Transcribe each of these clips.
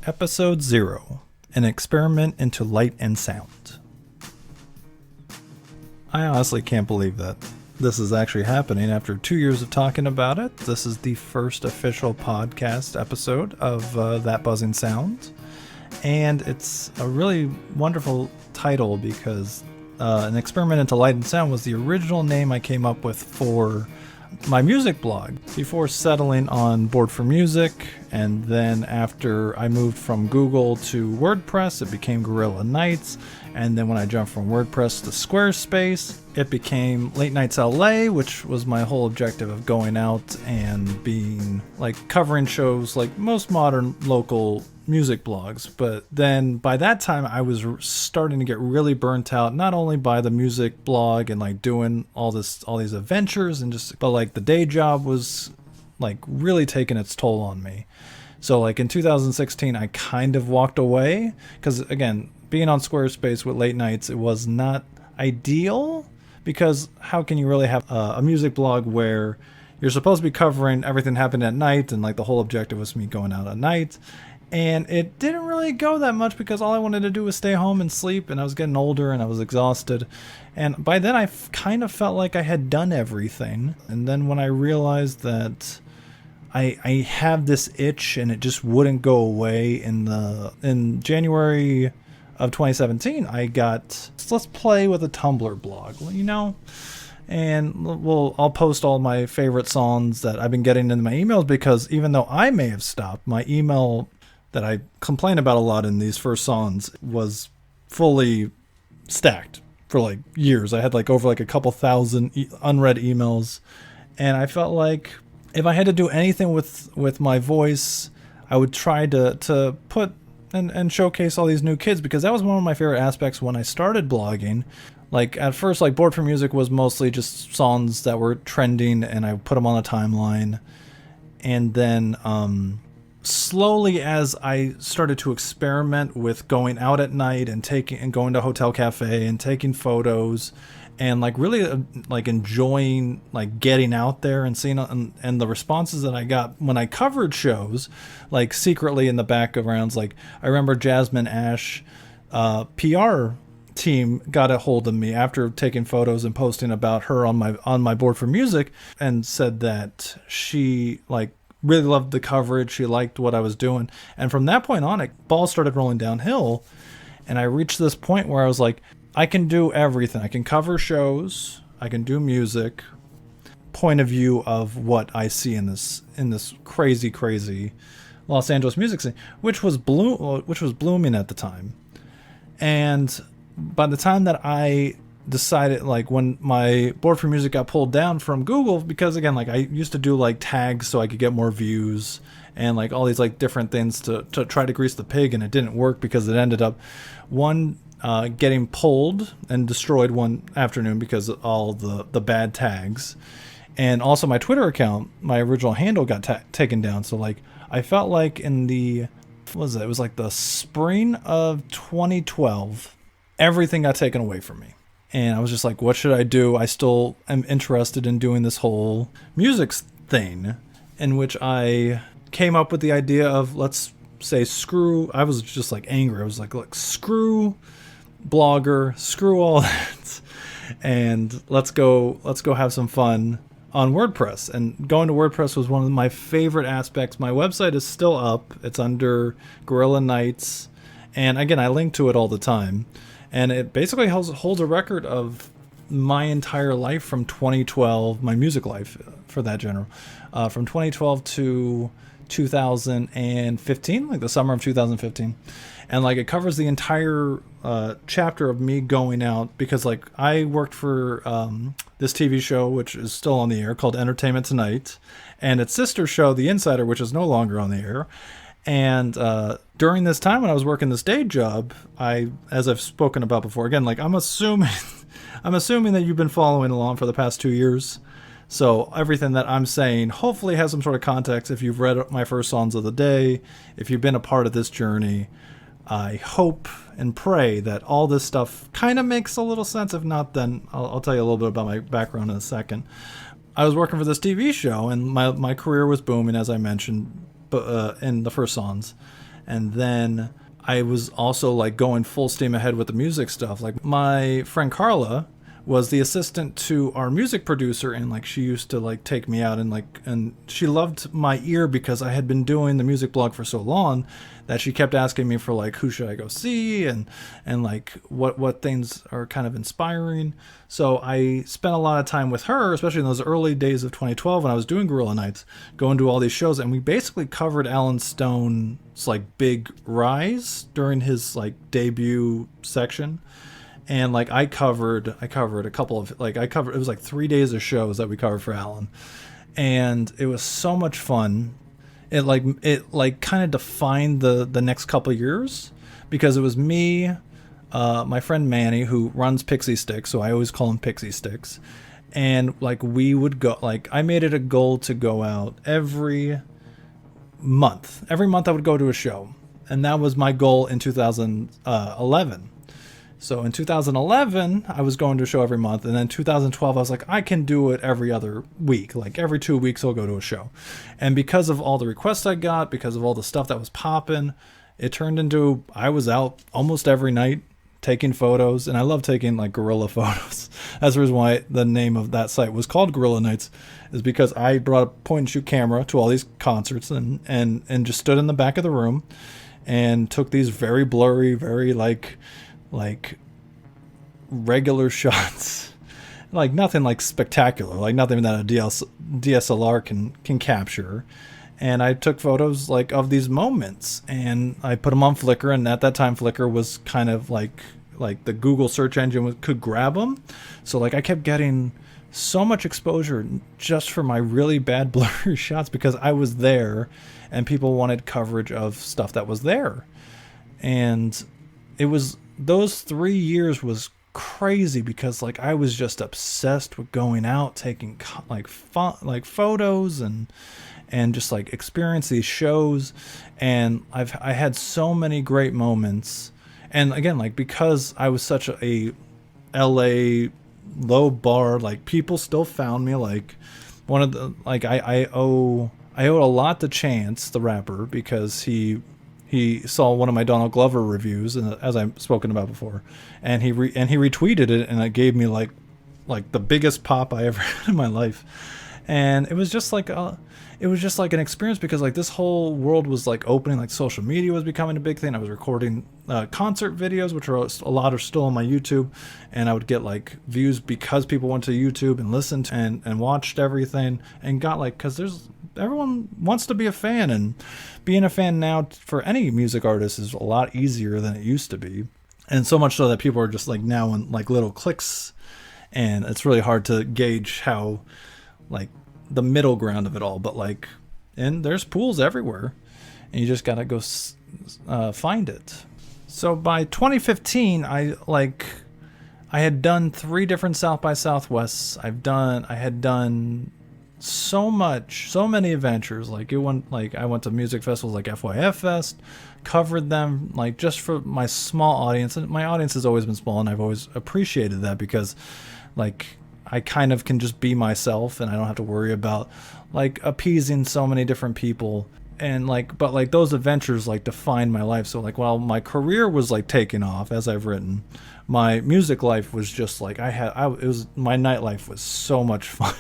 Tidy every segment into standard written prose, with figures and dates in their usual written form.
Episode 0, an experiment into light and sound. I honestly can't believe that this is actually happening after 2 years of talking about it. This is the first official podcast episode of That Buzzing Sound. And it's a really wonderful title because an experiment into light and sound was the original name I came up with for my music blog before settling on Board for Music, and then after I moved from Google to WordPress, it became Gorilla Nights, and then when I jumped from WordPress to Squarespace, it became Late Nights LA, which was my whole objective of going out and being like covering shows like most modern local music blogs. But then by that time I was starting to get really burnt out, not only by the music blog and like doing all these adventures and just, but like the day job was like really taking its toll on me. So like in 2016 I kind of walked away because, again, being on Squarespace with Late Nights, it was not ideal, because how can you really have a music blog where you're supposed to be covering everything happening at night, and like the whole objective was me going out at night. And it didn't really go that much because all I wanted to do was stay home and sleep, and I was getting older and I was exhausted. And by then I kind of felt like I had done everything. And then when I realized that I have this itch and it just wouldn't go away, in January of 2017, I got, let's play with a Tumblr blog, and I'll post all my favorite songs that I've been getting in my emails, because even though I may have stopped, my email that I complain about a lot in these first songs was fully stacked for like years. I had like over like a couple thousand unread emails, and I felt like if I had to do anything with my voice, I would try to put and showcase all these new kids, because that was one of my favorite aspects when I started blogging. Like at first, like Board for Music was mostly just songs that were trending, and I put them on a timeline. And then slowly, as I started to experiment with going out at night and going to Hotel Cafe and taking photos, and like really like enjoying like getting out there and seeing and the responses that I got when I covered shows, like secretly in the backgrounds. Like I remember Jasmine Ash, PR team, got a hold of me after taking photos and posting about her on my Board for Music, and said that she like really loved the coverage. She liked what I was doing. And from that point on, balls started rolling downhill. And I reached this point where I was like, I can do everything. I can cover shows. I can do music. Point of view of what I see in this crazy Los Angeles music scene, which was blooming at the time. And by the time that I decided, like when my Board for Music got pulled down from Google, because again, like I used to do like tags so I could get more views and like all these like different things to try to grease the pig, and it didn't work because it ended up getting pulled and destroyed one afternoon because of all the bad tags. And also my Twitter account, my original handle, got taken down. So like I felt like it was like the spring of 2012, everything got taken away from me. And I was just like, what should I do? I still am interested in doing this whole music thing, in which I came up with the idea of, let's say, I was just like angry. I was like, look, screw Blogger, screw all that, and let's go have some fun on WordPress. And going to WordPress was one of my favorite aspects. My website is still up. It's under Gorilla Nights, and again, I link to it all the time. And it basically holds a record of my entire life from 2012, my music life for that general, from 2012 to 2015, like the summer of 2015. And like it covers the entire chapter of me going out, because like I worked for this TV show, which is still on the air, called Entertainment Tonight, and its sister show, The Insider, which is no longer on the air. And during this time when I was working this day job, as I've spoken about before, again, like I'm assuming that you've been following along for the past 2 years. So everything that I'm saying hopefully has some sort of context. If you've read my first songs of the day, if you've been a part of this journey, I hope and pray that all this stuff kind of makes a little sense. If not, then I'll tell you a little bit about my background in a second. I was working for this TV show, and my career was booming, as I mentioned, in the first songs. And then I was also like going full steam ahead with the music stuff. Like my friend Carla was the assistant to our music producer, and like she used to like take me out, and she loved my ear because I had been doing the music blog for so long that she kept asking me for like who should I go see, and like what things are kind of inspiring. So I spent a lot of time with her, especially in those early days of 2012 when I was doing Gorilla Nights, going to all these shows, and we basically covered Alan Stone's like big rise during his like debut section. And like I covered a couple of it was like 3 days of shows that we covered for Alan, and it was so much fun. It kind of defined the next couple of years, because it was me, my friend Manny, who runs Pixie Sticks, so I always call him Pixie Sticks, and like we would go, like I made it a goal to go out every month. Every month I would go to a show, and that was my goal in 2011. So in 2011, I was going to a show every month. And then 2012, I was like, I can do it every other week. Like every 2 weeks, I'll go to a show. And because of all the requests I got, because of all the stuff that was popping, it turned into, I was out almost every night taking photos. And I love taking like guerrilla photos. That's the reason why the name of that site was called Gorilla Nights, is because I brought a point and shoot camera to all these concerts and just stood in the back of the room and took these very blurry, very like regular shots, like nothing like spectacular, like nothing that a DSLR can capture. And I took photos like of these moments, and I put them on Flickr. And at that time, Flickr was kind of like the Google search engine could grab them. So like I kept getting so much exposure just for my really bad blurry shots, because I was there and people wanted coverage of stuff that was there. And it was, those 3 years was crazy, because like I was just obsessed with going out, taking like photos and just like experience these shows. And I had so many great moments. And again, like because I was such a LA low bar, like people still found me. Like one of the, like I owe a lot to Chance the rapper, because he saw one of my Donald Glover reviews, and as I've spoken about before, and he retweeted it, and it gave me like the biggest pop I ever had in my life. And it was just like an experience, because like this whole world was like opening, like social media was becoming a big thing. I was recording concert videos, which a lot are still on my YouTube, and I would get like views because people went to YouTube and listened and watched everything, and got like, because everyone wants to be a fan, and being a fan now for any music artist is a lot easier than it used to be. And so much so that people are just like now in like little clicks, and it's really hard to gauge how like the middle ground of it all. But like, and there's pools everywhere, and you just gotta go find it. So by 2015, I had done 3 different South by Southwests. I had done so many adventures. Like I went to music festivals like FYF Fest, covered them like just for my small audience, and my audience has always been small, and I've always appreciated that, because like I kind of can just be myself, and I don't have to worry about like appeasing so many different people. And like, but like those adventures like defined my life. So like while my career was like taking off, as I've written, my music life was just like my nightlife was so much fun.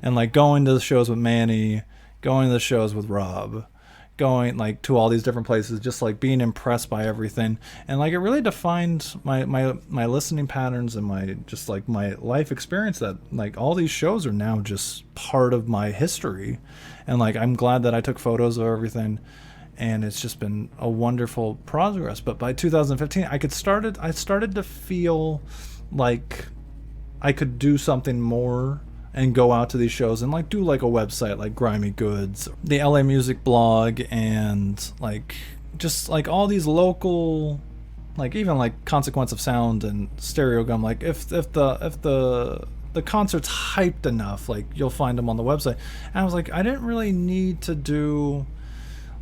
And like going to the shows with Manny, going to the shows with Rob, going like to all these different places, just like being impressed by everything. And like it really defined my listening patterns and my just like my life experience, that like all these shows are now just part of my history. And like I'm glad that I took photos of everything, and it's just been a wonderful progress. But by 2015, I started to feel like I could do something more and go out to these shows and like do like a website like Grimy Goods, the LA Music Blog, and like just like all these local, like even like Consequence of Sound and Stereo Gum. Like if the concert's hyped enough, like you'll find them on the website. And I was like, I didn't really need to do,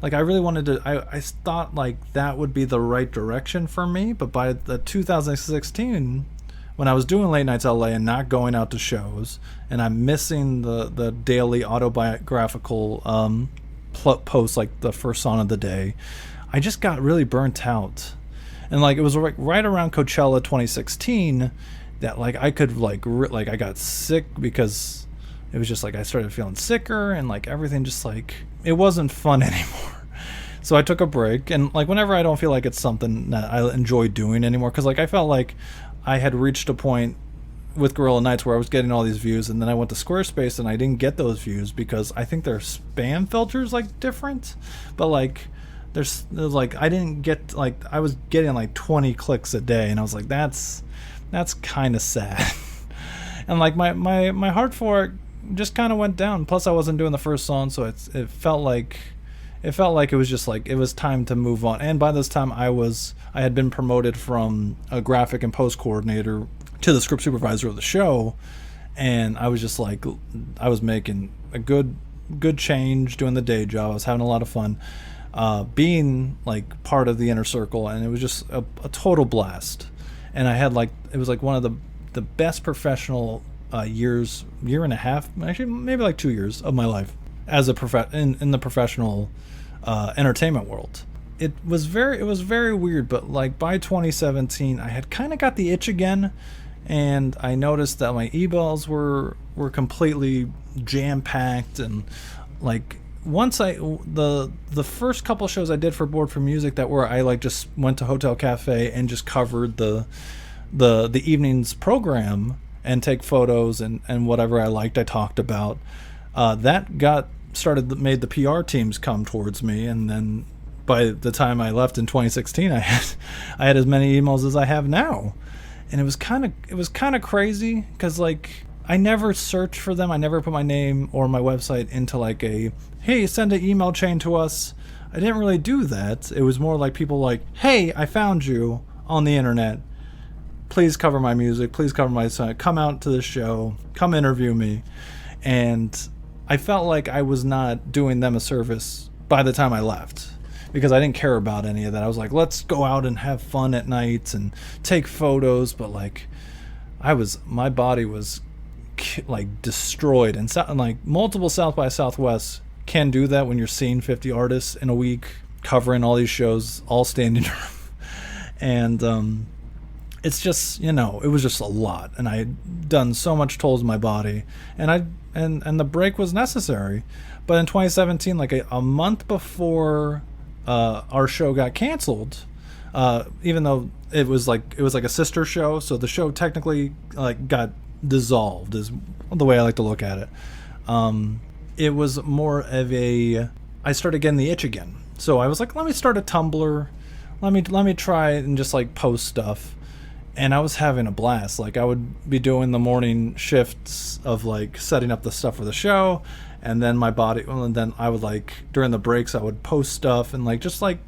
like I really wanted to, I thought like that would be the right direction for me. But by the 2016, when I was doing Late Nights LA and not going out to shows, and I'm missing the daily autobiographical posts, like the first song of the day, I just got really burnt out. And like it was like right around Coachella 2016 that like I could like like I got sick because it was just like I started feeling sicker and like everything just like it wasn't fun anymore. So I took a break, and like whenever I don't feel like it's something that I enjoy doing anymore, because like I felt like I had reached a point with Gorilla Nights where I was getting all these views, and then I went to Squarespace and I didn't get those views because I think their spam filters like different, but like there's like I didn't get like I was getting like 20 clicks a day, and I was like that's kind of sad. And like my heart for it just kind of went down. Plus I wasn't doing the first song, so it felt like it was just like it was time to move on. And by this time I had been promoted from a graphic and post coordinator to the script supervisor of the show, and I was just like I was making a good change doing the day job. I was having a lot of fun being like part of the inner circle, and it was just a total blast. And I had like it was like one of the best professional year and a half, actually maybe like 2 years of my life as a in the professional entertainment world. It was very weird, but like by 2017 I had kind of got the itch again, and I noticed that my emails were completely jam-packed. And like once the first couple shows I did for Board for Music that were I like just went to Hotel Cafe and just covered the evening's program and take photos and whatever I liked I talked about, that made the PR teams come towards me. And then by the time I left in 2016 I had as many emails as I have now. And it was kind of crazy because like I never searched for them. I never put my name or my website into like a hey, send an email chain to us. I didn't really do that. It was more like people like, hey, I found you on the internet, please cover my music, please cover my site, come out to the show, come interview me. And I felt like I was not doing them a service by the time I left, because I didn't care about any of that. I was like, let's go out and have fun at night and take photos. But like my body was like destroyed. And like multiple South by Southwest can do that when you're seeing 50 artists in a week covering all these shows, all standing room. And it's just, it was just a lot, and I had done so much toll to my body, and the break was necessary. But in 2017, like a month before our show got canceled, even though it was like a sister show, so the show technically like got dissolved is the way I like to look at it. It was more of I started getting the itch again, so I was like, let me start a Tumblr, let me try and just like post stuff. And I was having a blast. Like I would be doing the morning shifts of like setting up the stuff for the show, and then and then I would like during the breaks I would post stuff, and like just like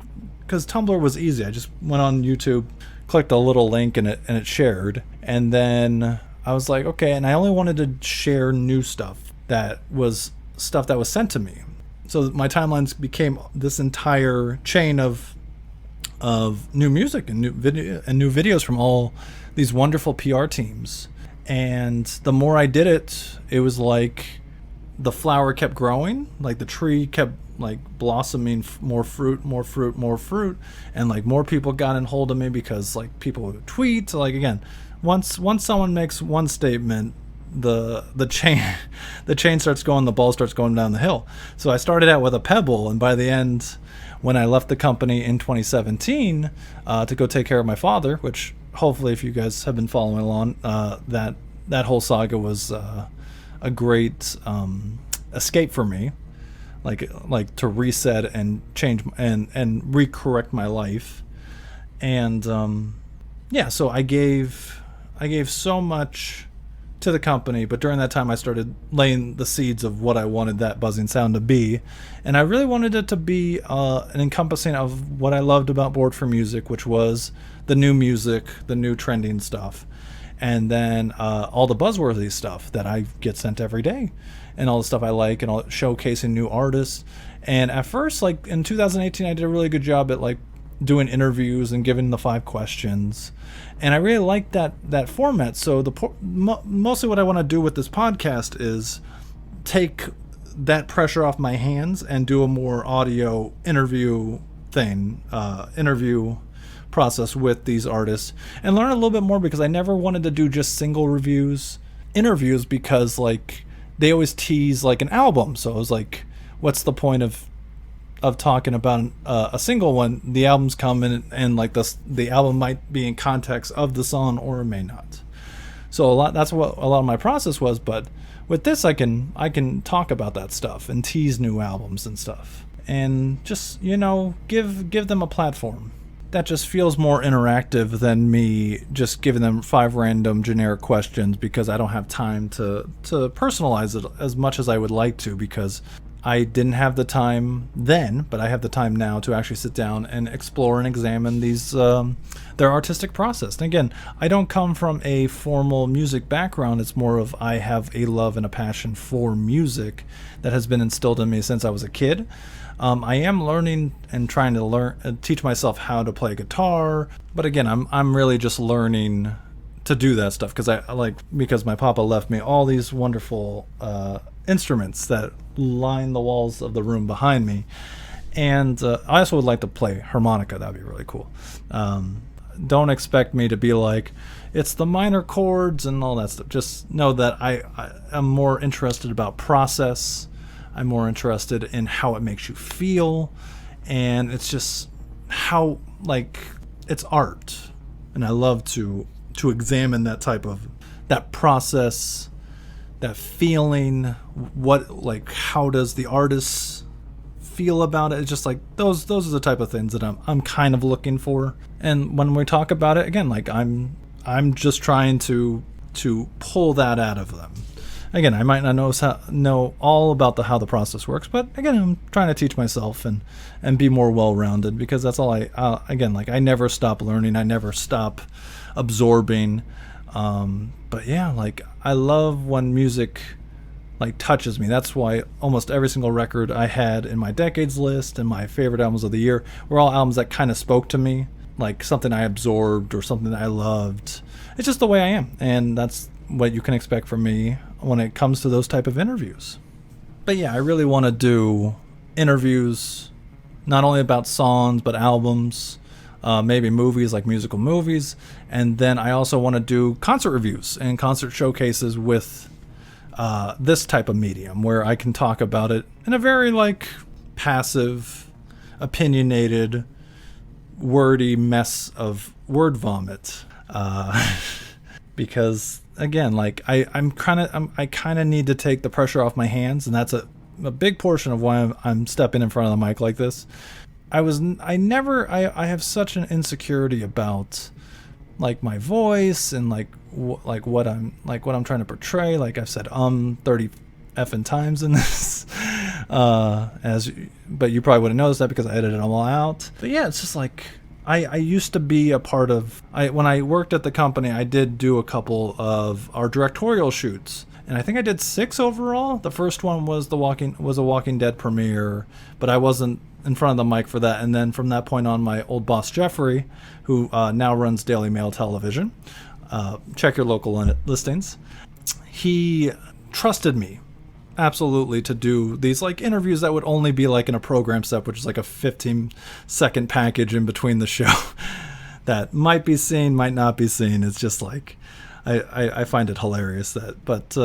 because Tumblr was easy. I just went on YouTube, clicked a little link, and it shared. And then I was like, okay, and I only wanted to share new stuff that was sent to me. So my timelines became this entire chain of new music and new videos from all these wonderful PR teams. And the more I did it, it was like the flower kept growing, like the tree kept like blossoming, more fruit, and like more people got in hold of me because like people would tweet. Like again, once someone makes one statement, the chain starts going, the ball starts going down the hill. So I started out with a pebble, and by the end, when I left the company in 2017 to go take care of my father, which hopefully if you guys have been following along, that whole saga was a great escape for me, like to reset and change and recorrect my life. And so I gave so much to the company, but during that time I started laying the seeds of what I wanted that buzzing sound to be, and I really wanted it to be an encompassing of what I loved about Board for Music, which was the new music, the new trending stuff, and then all the buzzworthy stuff that I get sent every day, and all the stuff I like, and all showcasing new artists. And at first, like in 2018, I did a really good job at like doing interviews and giving the 5 questions, and I really liked that format. So mostly what I want to do with this podcast is take that pressure off my hands and do a more audio interview interview process with these artists and learn a little bit more, because I never wanted to do just single interviews, because like they always tease like an album. So I was like, what's the point of talking about a single one? The album's coming, and like the album might be in context of the song or it may not. So that's what a lot of my process was. But with this, I can talk about that stuff and tease new albums and stuff, and just, give them a platform that just feels more interactive than me just giving them 5 random generic questions, because I don't have time to personalize it as much as I would like to, because I didn't have the time then, but I have the time now to actually sit down and explore and examine these their artistic process. And again, I don't come from a formal music background. It's more of, I have a love and a passion for music that has been instilled in me since I was a kid. I am learning and trying to teach myself how to play guitar, but again, I'm really just learning to do that stuff, because my papa left me all these wonderful instruments that line the walls of the room behind me, and I also would like to play harmonica. That'd be really cool. Don't expect me to be like, it's the minor chords and all that stuff. Just know that I am more interested about process. I'm more interested in how it makes you feel, and it's just how, like, it's art, and I love to examine that process, that feeling. How does the artist feel about it? It's just like those are the type of things that I'm kind of looking for. And when we talk about it, again, like I'm just trying to pull that out of them. Again, I might not know all about how the process works, but again, I'm trying to teach myself and be more well-rounded, because that's all I never stop learning. I never stop absorbing. But yeah, like, I love when music like touches me. That's why almost every single record I had in my decades list and my favorite albums of the year were all albums that kind of spoke to me, like something I absorbed or something that I loved. It's just the way I am, and that's what you can expect from me when it comes to those type of interviews. But yeah, I really want to do interviews not only about songs but albums, maybe movies, like musical movies, and then I also want to do concert reviews and concert showcases with this type of medium, where I can talk about it in a very like passive, opinionated, wordy mess of word vomit, because again, like I kind of need to take the pressure off my hands, and that's a big portion of why I'm stepping in front of the mic like this. I have such an insecurity about like my voice and like what I'm trying to portray. Like I've said 30 effing times in this, but you probably wouldn't notice that because I edited them all out. But yeah, it's just like I used to be a part of. When I worked at the company, I did do a couple of our directorial shoots, and I think I did 6 overall. The first one was a Walking Dead premiere, but I wasn't in front of the mic for that. And then from that point on, my old boss Jeffrey, who now runs Daily Mail Television, check your local listings, he trusted me absolutely to do these like interviews that would only be like in a program step, which is like a 15-second package in between the show that might be seen, might not be seen. It's just like I find it hilarious but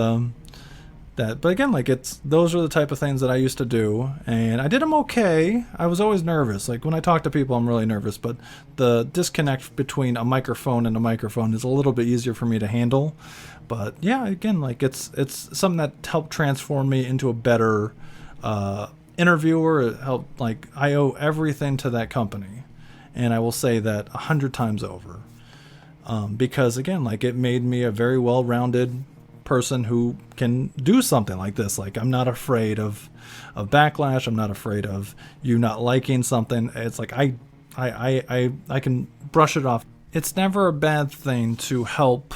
again, like those are the type of things that I used to do, and I did them okay. I was always nervous. Like when I talk to people, I'm really nervous, but the disconnect between a microphone and a microphone is a little bit easier for me to handle. But yeah, again, like it's something that helped transform me into a better interviewer. It helped, like, I owe everything to that company, and I will say that 100 times over, because again, like it made me a very well-rounded person who can do something like this. Like I'm not afraid of backlash. I'm not afraid of you not liking something. It's like I can brush it off. It's never a bad thing to help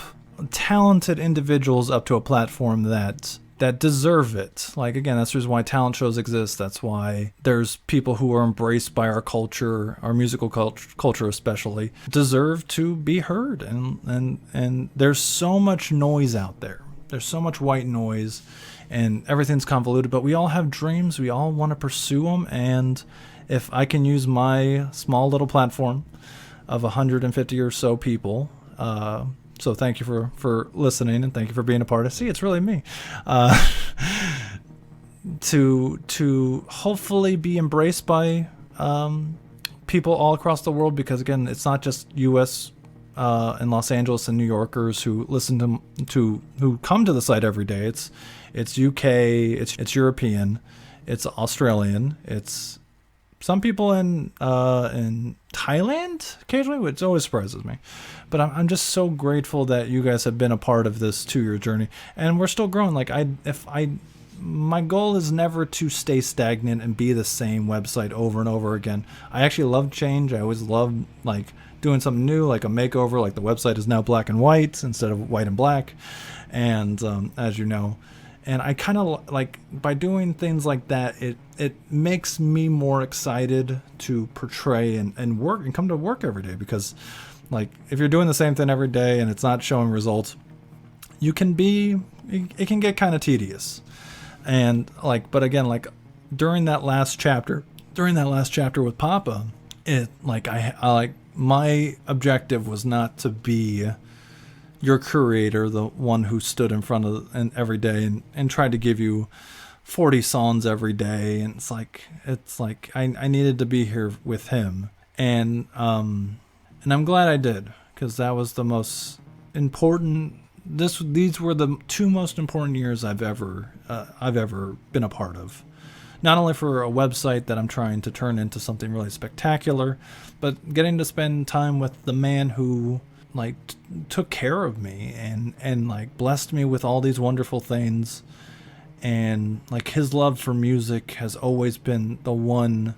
talented individuals up to a platform that deserve it. Like again, that's the reason why talent shows exist. That's why there's people who are embraced by our culture, our musical culture especially, deserve to be heard. And there's so much noise out there. There's so much white noise, and everything's convoluted, but we all have dreams. We all want to pursue them. And if I can use my small little platform of 150 or so people, so thank you for listening, and thank you for being a part of. See, it's really me. To hopefully be embraced by people all across the world, because again, it's not just U.S. And Los Angeles and New Yorkers who listen to who come to the site every day. It's UK, it's European, it's Australian, it's some people in Thailand occasionally, which always surprises me. But I'm just so grateful that you guys have been a part of this 2-year journey, and we're still growing. Like my goal is never to stay stagnant and be the same website over and over again. I actually love change. I always love like doing something new, like a makeover. Like the website is now black and white instead of white and black, and as you know, and I kind of like by doing things like that, it makes me more excited to portray and work and come to work every day, because like if you're doing the same thing every day and it's not showing results, it can get kind of tedious. And like, but again, like during that last chapter with Papa, it like I like my objective was not to be your curator, the one who stood in front of and every day and tried to give you 40 songs every day. And it's like I needed to be here with him, and I'm glad I did, because that was the most important. These were the 2 most important years I've ever been a part of. Not only for a website that I'm trying to turn into something really spectacular, but getting to spend time with the man who like took care of me and like blessed me with all these wonderful things. And like his love for music has always been the one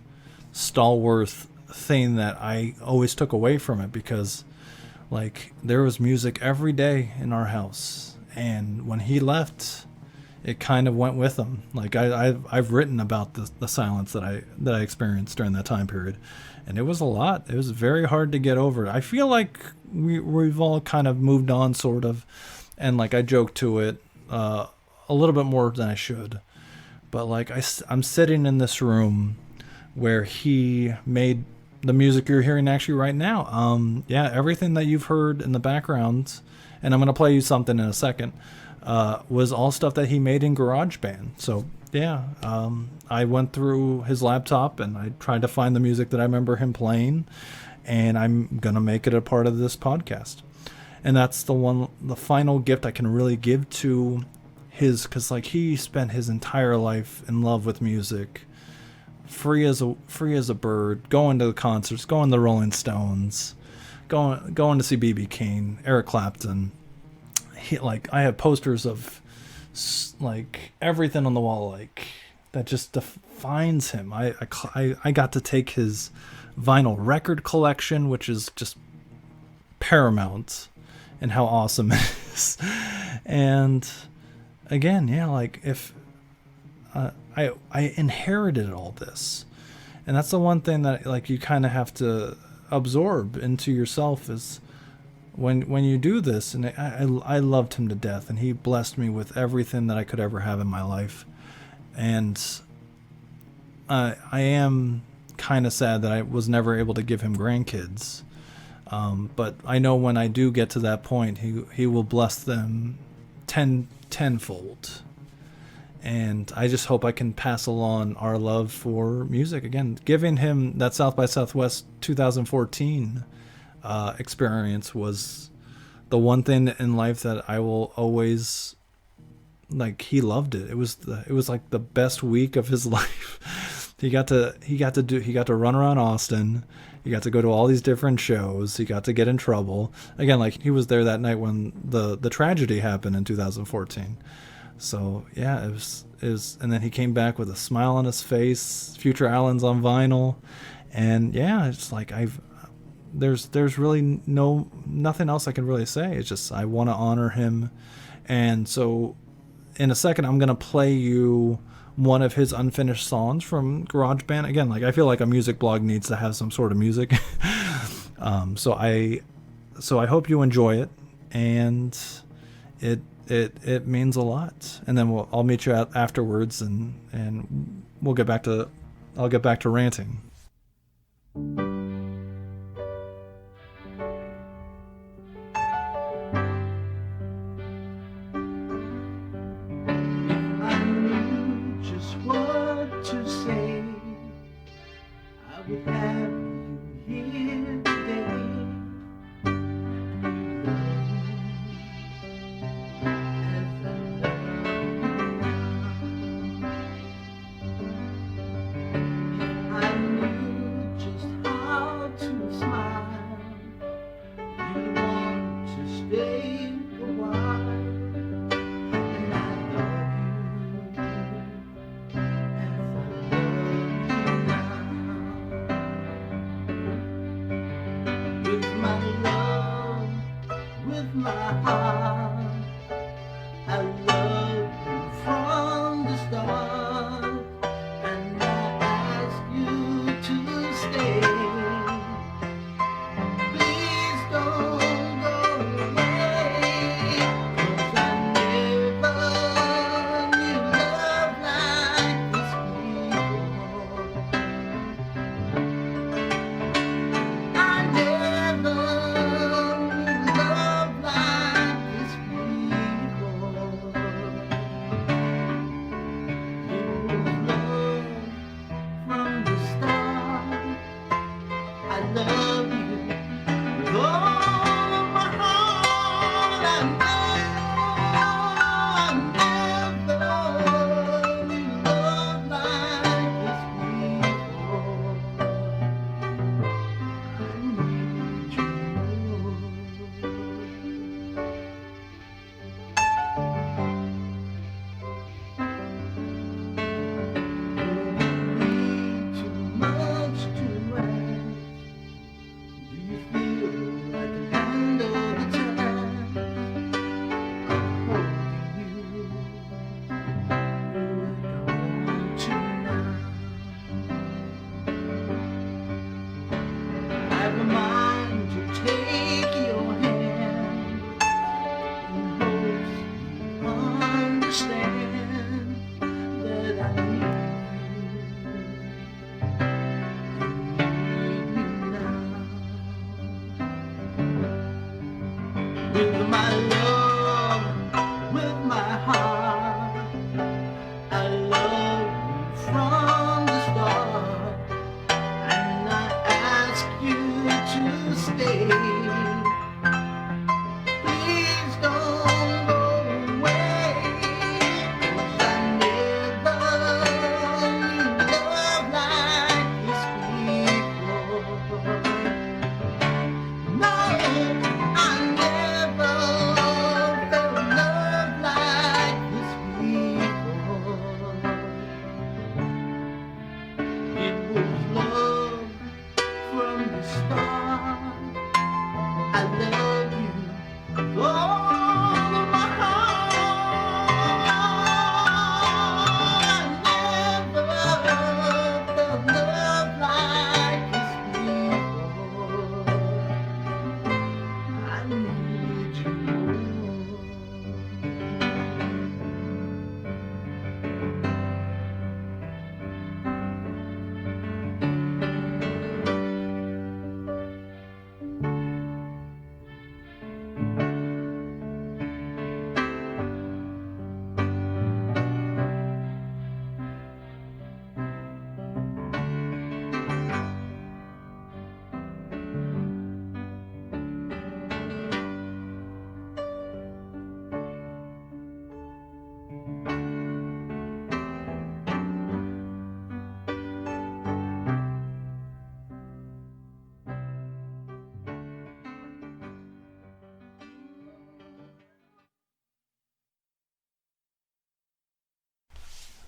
stalwart thing that I always took away from it, because like there was music every day in our house, and when he left, it kind of went with him. Like I've written about the silence that I experienced during that time period, and it was a lot. It was very hard to get over. I feel like we've all kind of moved on, sort of, and like I joke to it a little bit more than I should, but like I'm sitting in this room where he made the music you're hearing actually right now. Everything that you've heard in the background, and I'm going to play you something in a second, was all stuff that he made in GarageBand. So yeah, I went through his laptop and I tried to find the music that I remember him playing, and I'm going to make it a part of this podcast. And that's the final gift I can really give to because like he spent his entire life in love with music, free as a bird, going to the concerts, going to the Rolling Stones, going to see B.B. King, Eric Clapton. I have posters of like everything on the wall, like that just defines him. I got to take his vinyl record collection, which is just paramount in how awesome it is. And again, yeah, like if I inherited all this, and that's the one thing that like you kind of have to absorb into yourself is when you do this. And I loved him to death, and he blessed me with everything that I could ever have in my life. And I am kind of sad that I was never able to give him grandkids, but I know when I do get to that point, he will bless them tenfold. And I just hope I can pass along our love for music. Again, giving him that South by Southwest 2014 experience was the one thing in life that I will always, like, he loved it. It was like the best week of his life. He got to run around Austin. He got to go to all these different shows. He got to get in trouble. Again, like he was there that night when the tragedy happened in 2014. So yeah, it was, and then he came back with a smile on his face, Future Allen's on vinyl, and yeah, it's like there's really nothing else I can really say. It's just I want to honor him. And so in a second, I'm gonna play you one of his unfinished songs from GarageBand. Again, like I feel like a music blog needs to have some sort of music. So I hope you enjoy it, and it means a lot. And then I'll meet you out afterwards, and I'll get back to ranting.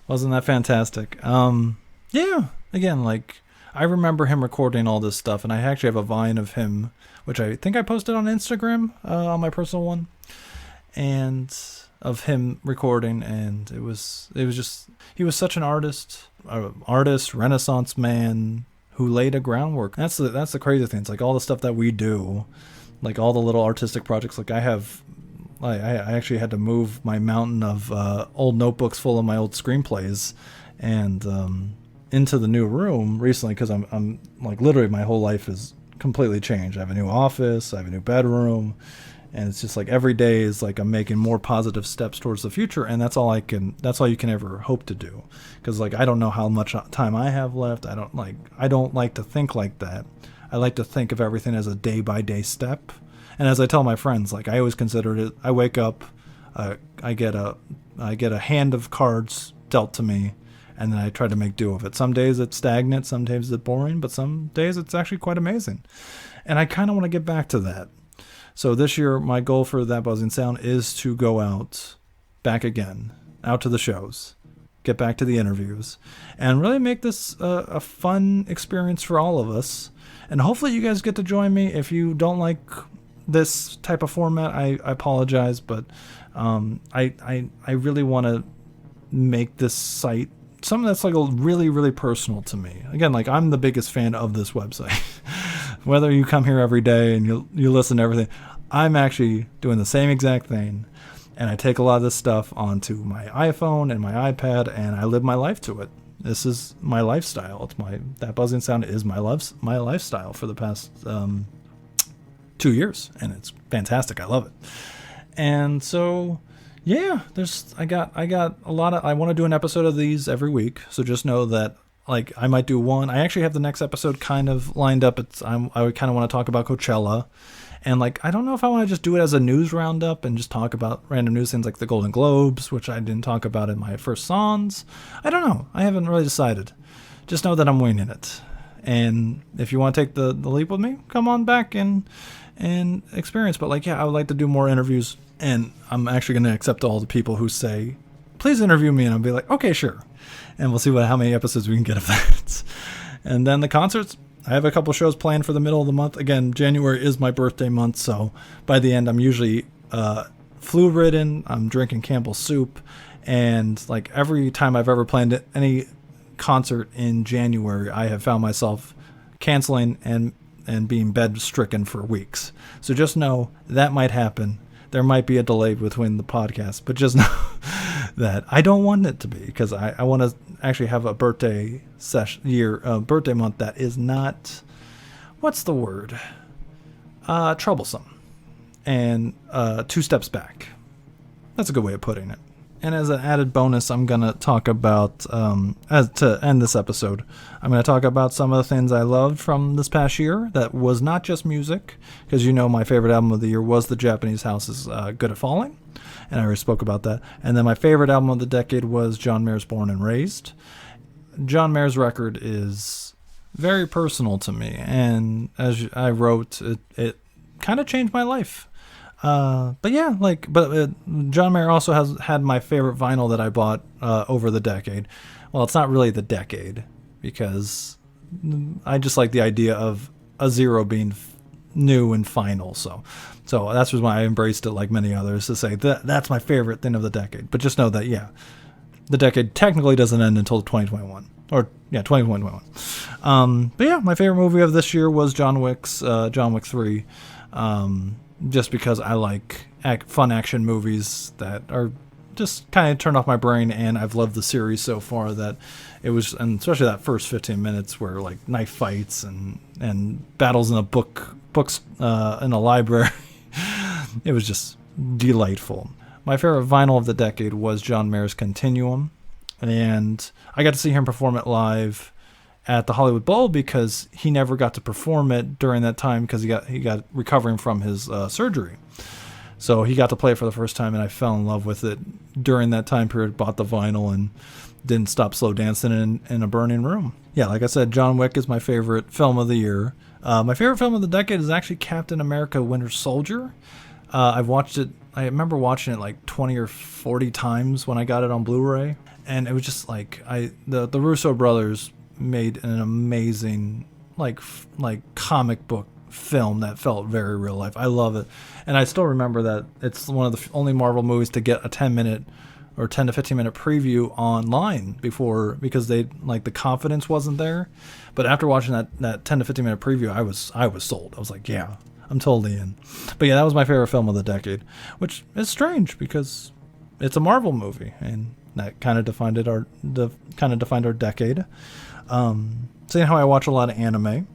Wasn't that fantastic? Yeah. Again, like I remember him recording all this stuff, and I actually have a Vine of him, which I think I posted on Instagram, on my personal one, and of him recording, and it was just, he was such an artist, Renaissance man who laid a groundwork. That's the crazy thing. It's like all the stuff that we do, like all the little artistic projects. Like I have I actually had to move my mountain of old notebooks full of my old screenplays and into the new room recently, because I'm like, literally my whole life is completely changed. I have a new office, I have a new bedroom, and it's just like every day is like I'm making more positive steps towards the future, and that's all you can ever hope to do, because like I don't know how much time I have left. I don't like to think like that. I like to think of everything as a day by day step. And as I tell my friends, like I always considered it, I wake up, I get a hand of cards dealt to me, and then I try to make do of it. Some days it's stagnant, some days it's boring, but some days it's actually quite amazing. And I kind of want to get back to that. So this year, my goal for That Buzzing Sound is to go back again, out to the shows, get back to the interviews, and really make this a fun experience for all of us. And hopefully you guys get to join me. If you don't like this type of format, I apologize, but I really want to make this site something that's like a really, really personal to me. Again, like I'm the biggest fan of this website. Whether you come here every day and you listen to everything, I'm actually doing the same exact thing. And I take a lot of this stuff onto my iPhone and my iPad, and I live my life to it. This is my lifestyle. That Buzzing Sound is my lifestyle for the past 2 years, and it's fantastic. I love it. And so, yeah, I got a lot of. I want to do an episode of these every week, so just know that like I might do one. I actually have the next episode kind of lined up. I would kind of want to talk about Coachella. And like, I don't know if I want to just do it as a news roundup and just talk about random news things like the Golden Globes, which I didn't talk about in my first songs. I don't know. I haven't really decided. Just know that I'm winging it. And if you want to take the leap with me, come on back and experience. But like, yeah, I would like to do more interviews. And I'm actually going to accept all the people who say, please interview me. And I'll be like, okay, sure. And we'll see how many episodes we can get of that. And then the concerts. I have a couple shows planned for the middle of the month. Again, January is my birthday month, so by the end, I'm usually flu-ridden. I'm drinking Campbell's soup, and like every time I've ever planned any concert in January, I have found myself canceling and being bed-stricken for weeks. So just know that might happen. There might be a delay between the podcasts, but just know that I don't want it to be, because I want to actually have a birthday birthday month that is not, what's the word? Troublesome. And 2 steps back. That's a good way of putting it. And as an added bonus, I'm going to talk about, as to end this episode, I'm going to talk about some of the things I loved from this past year that was not just music, because you know my favorite album of the year was the Japanese House's Good at Falling, and I already spoke about that. And then my favorite album of the decade was John Mayer's Born and Raised. John Mayer's record is very personal to me, and as I wrote, it kind of changed my life. But yeah, John Mayer also has had my favorite vinyl that I bought over the decade. Well, it's not really the decade, because I just like the idea of a zero being new and final. So that's why I embraced it, like many others, to say that's my favorite thing of the decade. But just know that, yeah, the decade technically doesn't end until 2021. Or, yeah, 2021. But yeah, my favorite movie of this year was John Wick 3. Just because I like fun action movies that are just kind of turn off my brain, and I've loved the series so far that it was, and especially that first 15 minutes where like knife fights and battles in books in a library. It was just delightful. My favorite vinyl of the decade was John Mayer's Continuum, and I got to see him perform it live at the Hollywood Bowl, because he never got to perform it during that time because he got recovering from his surgery. So he got to play it for the first time, and I fell in love with it during that time period. Bought the vinyl and didn't stop slow dancing in a burning room. Yeah, like I said, John Wick is my favorite film of the year. My favorite film of the decade is actually Captain America: Winter Soldier. I've watched it. I remember watching it like 20 or 40 times when I got it on Blu-ray, and it was just like the Russo brothers made an amazing like comic book film that felt very real life. I love it, and I still remember that it's one of the only Marvel movies to get a 10-minute or 10 to 15 minute preview online before, because they like the confidence wasn't there. But after watching that 10 to 15 minute preview, I was sold. I was like, yeah, I'm totally in. But yeah, that was my favorite film of the decade, which is strange because it's a Marvel movie, and that kind of defined our decade. Seeing how I watch a lot of anime,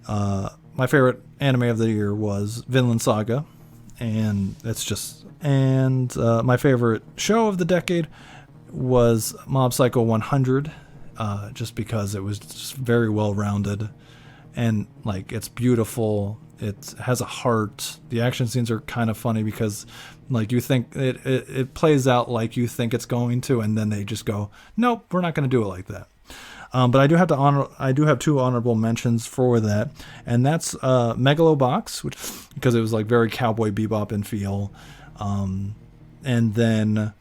my favorite anime of the year was Vinland Saga, and my favorite show of the decade was Mob Psycho 100, just because it was just very well rounded, and like it's beautiful. It has a heart. The action scenes are kind of funny because like you think it plays out like you think it's going to, and then they just go, nope, we're not going to do it like that. But I do have two honorable mentions for that, and that's Megalobox, because it was like very Cowboy Bebop in feel, and then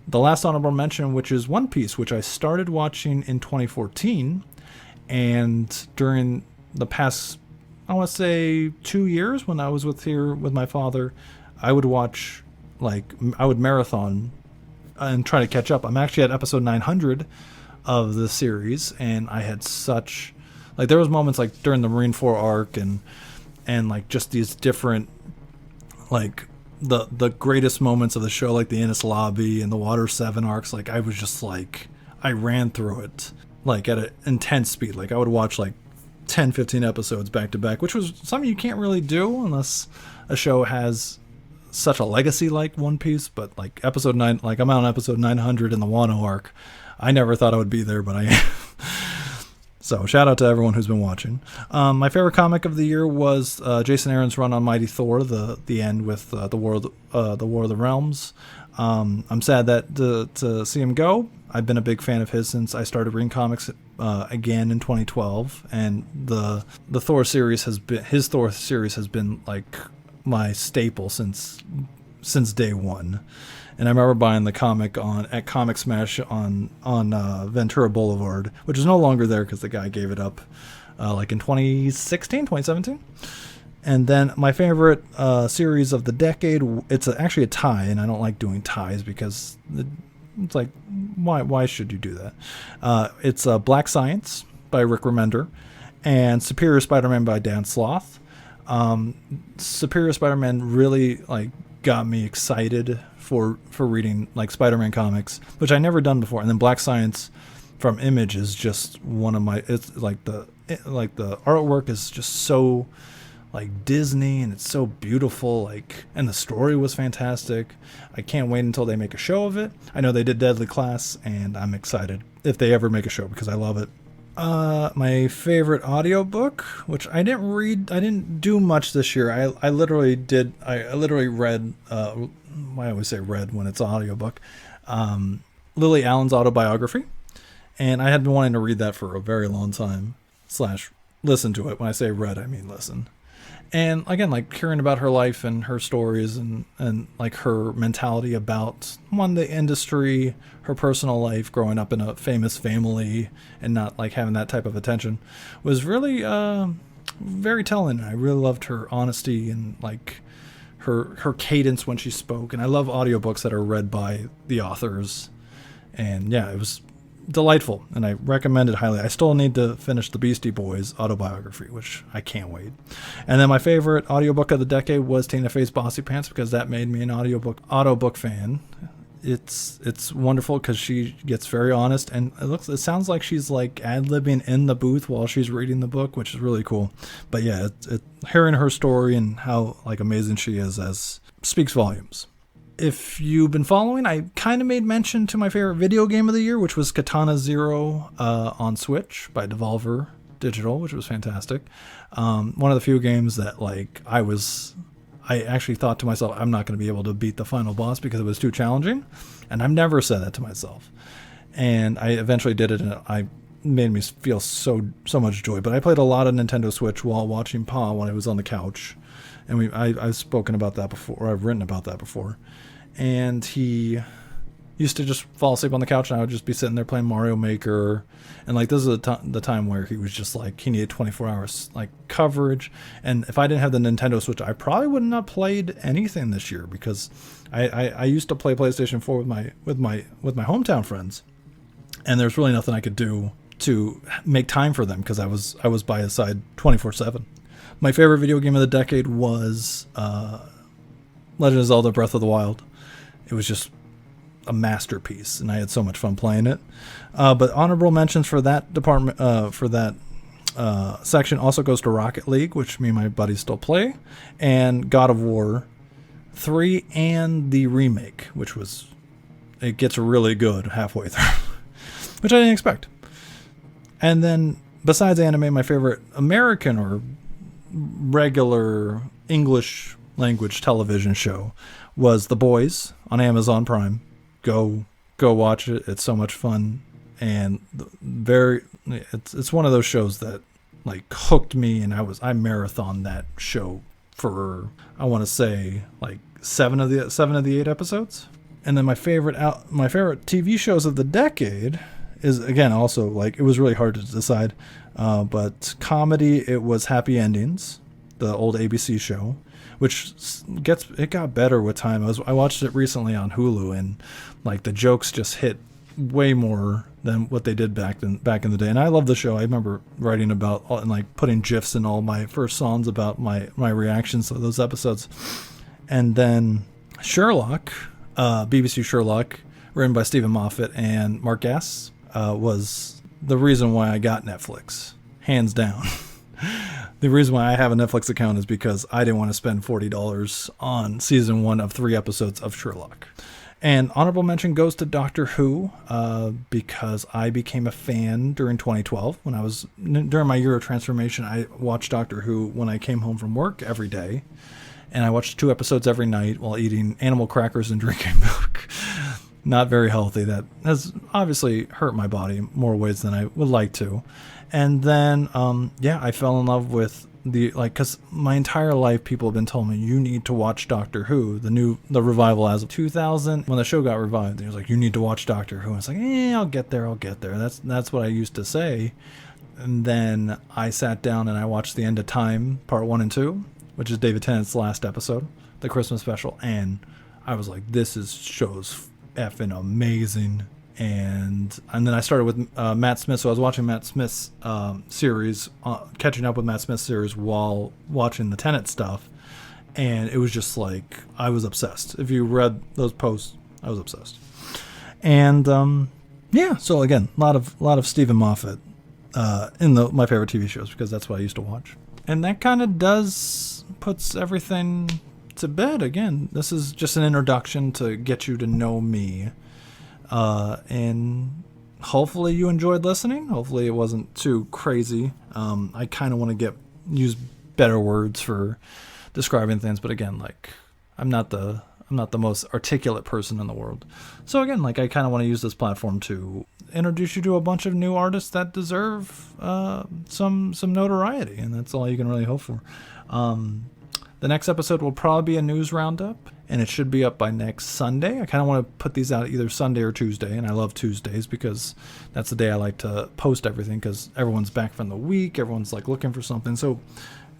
the last honorable mention, which is One Piece, which I started watching in 2014, and during the past, I want to say 2 years when I was here with my father, I would marathon and try to catch up. I'm actually at episode 900 of the series, and I had such, like, there was moments like during the Marine 4 arc and like just these different, like the greatest moments of the show, like the Innis Lobby and the Water 7 arcs. Like I was just like, I ran through it like at an intense speed. Like I would watch like 10-15 episodes back to back, which was something you can't really do unless a show has such a legacy like One Piece. But like episode 9, like I'm on episode 900 in the Wano arc. I never thought I would be there, but I am. So shout out to everyone who's been watching. My favorite comic of the year was Jason Aaron's run on Mighty Thor, the end with the War of the Realms. I'm sad that to see him go. I've been a big fan of his since I started reading comics again in 2012, and the Thor series has been like my staple since day one. And I remember buying the comic at Comic Smash on Ventura Boulevard, which is no longer there because the guy gave it up like in 2017. And then my favorite series of the decade, it's actually a tie, and I don't like doing ties because it's like, why should you do that? It's Black Science by Rick Remender and Superior Spider-Man by Dan Sloth. Superior Spider-Man really like got me excited for reading like Spider-Man comics, which I never done before. And then Black Science from Image is just one of my, it's like the artwork is just so like Disney, and it's so beautiful, like, and the story was fantastic. I can't wait until they make a show of it. I know they did Deadly Class, and I'm excited if they ever make a show because I love it. My favorite audiobook, which I didn't do much this year. I literally read, I always say read when it's an audiobook, Lily Allen's autobiography. And I had been wanting to read that for a very long time, / listen to it. When I say read, I mean listen. And again, like hearing about her life and her stories and like her mentality about the industry, her personal life, growing up in a famous family and not like having that type of attention was really very telling. I really loved her honesty and like her cadence when she spoke. And I love audiobooks that are read by the authors. And yeah, it was delightful, and I recommend it highly. I still need to finish the Beastie Boys autobiography, which I can't wait. And then my favorite audiobook of the decade was Tina Fey's Bossy Pants, because that made me an audiobook fan. It's wonderful because she gets very honest, and it sounds like she's like ad-libbing in the booth while she's reading the book, which is really cool. But yeah, hearing her story and how like amazing she is speaks volumes. If you've been following, I kind of made mention to my favorite video game of the year, which was Katana Zero on Switch by Devolver Digital, which was fantastic. One of the few games that like I actually thought to myself, I'm not going to be able to beat the final boss because it was too challenging. And I've never said that to myself. And I eventually did it, and it made me feel so much joy. But I played a lot of Nintendo Switch while watching Pa when I was on the couch. And I've spoken about that before, or I've written about that before. And he used to just fall asleep on the couch, and I would just be sitting there playing Mario Maker. And like this is the time where he was just like, he needed 24 hours like coverage. And if I didn't have the Nintendo Switch, I probably would not have played anything this year, because I used to play PlayStation 4 with my hometown friends, and there's really nothing I could do to make time for them because I was by his side 24/7. My favorite video game of the decade was Legend of Zelda Breath of the Wild. It was just a masterpiece, and I had so much fun playing it. But honorable mentions for that department, for that section, also goes to Rocket League, which me and my buddies still play, and God of War 3 and the remake, which it gets really good halfway through, which I didn't expect. And then besides anime, my favorite American or regular English language television show was The Boys on Amazon Prime. Go watch it. It's so much fun, and it's one of those shows that like hooked me, and I marathoned that show for, I want to say, like 7 of the 8 episodes. And then my favorite TV shows of the decade is, again, also like, it was really hard to decide, but comedy, it was Happy Endings, the old ABC show, which got better with time. I watched it recently on Hulu, and like the jokes just hit way more than what they did back in the day. And I love the show. I remember writing about and like putting GIFs in all my first songs about my reactions to those episodes. And then Sherlock, BBC Sherlock, written by Stephen Moffat and Mark Gass, was the reason why I got Netflix, hands down. The reason why I have a Netflix account is because I didn't want to spend $40 on season 1 of 3 episodes of Sherlock. And honorable mention goes to Doctor Who, because I became a fan during 2012. During my year of transformation, I watched Doctor Who when I came home from work every day. And I watched 2 episodes every night while eating animal crackers and drinking milk. Not very healthy. That has obviously hurt my body more ways than I would like to. And then, I fell in love with because my entire life people have been telling me, you need to watch Doctor Who, the revival as of 2000, when the show got revived. They was like, you need to watch Doctor Who. And it's like, I'll get there. That's what I used to say. And then I sat down and I watched The End of Time, part 1 and 2, which is David Tennant's last episode, the Christmas special. And I was like, show's effing amazing. And then I started with Matt Smith. So I was watching Matt Smith's series, catching up with Matt Smith's series while watching the Tenet stuff. And it was just like, I was obsessed. If you read those posts, I was obsessed. And so again, a lot of Stephen Moffat in my favorite TV shows, because that's what I used to watch. And that kind of puts everything to bed. Again, this is just an introduction to get you to know me. And hopefully you enjoyed listening. Hopefully it wasn't too crazy. I kind of want to use better words for describing things, but again, like I'm not the most articulate person in the world. So again, like I kind of want to use this platform to introduce you to a bunch of new artists that deserve some notoriety, and that's all you can really hope for. The next episode will probably be a news roundup, and it should be up by next Sunday. I kind of want to put these out either Sunday or Tuesday, and I love Tuesdays because that's the day I like to post everything, because everyone's back from the week, everyone's like looking for something. So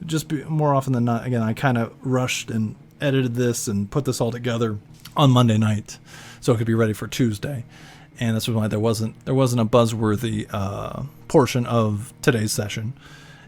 just more often than not, again, I kind of rushed and edited this and put this all together on Monday night so it could be ready for Tuesday. And that's why there wasn't a buzzworthy portion of today's session.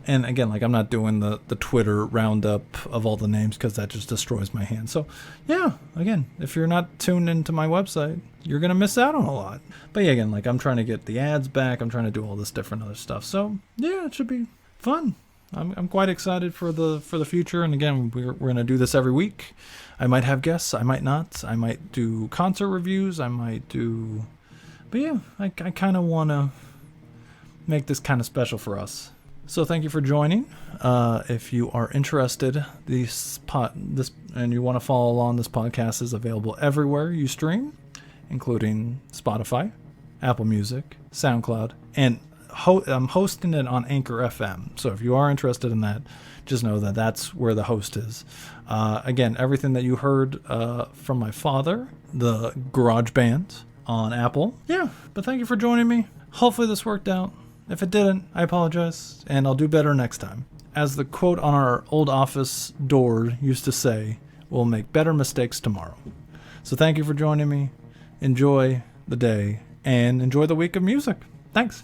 And again, like I'm not doing the Twitter roundup of all the names, because that just destroys my hand. So yeah, again, if you're not tuned into my website, you're going to miss out on a lot. But yeah, again, like I'm trying to get the ads back. I'm trying to do all this different other stuff. So yeah, it should be fun. I'm quite excited for the future. And again, we're going to do this every week. I might have guests. I might not. I might do concert reviews. But yeah, I kind of want to make this kind of special for us. So thank you for joining. If you are interested, and you want to follow along, this podcast is available everywhere you stream, including Spotify, Apple Music, SoundCloud, and I'm hosting it on Anchor FM. So if you are interested in that, just know that that's where the host is. Again, everything that you heard from my father, the Garage Band on Apple. Yeah, but thank you for joining me. Hopefully this worked out. If it didn't, I apologize, and I'll do better next time. As the quote on our old office door used to say, we'll make better mistakes tomorrow. So thank you for joining me. Enjoy the day, and enjoy the week of music. Thanks.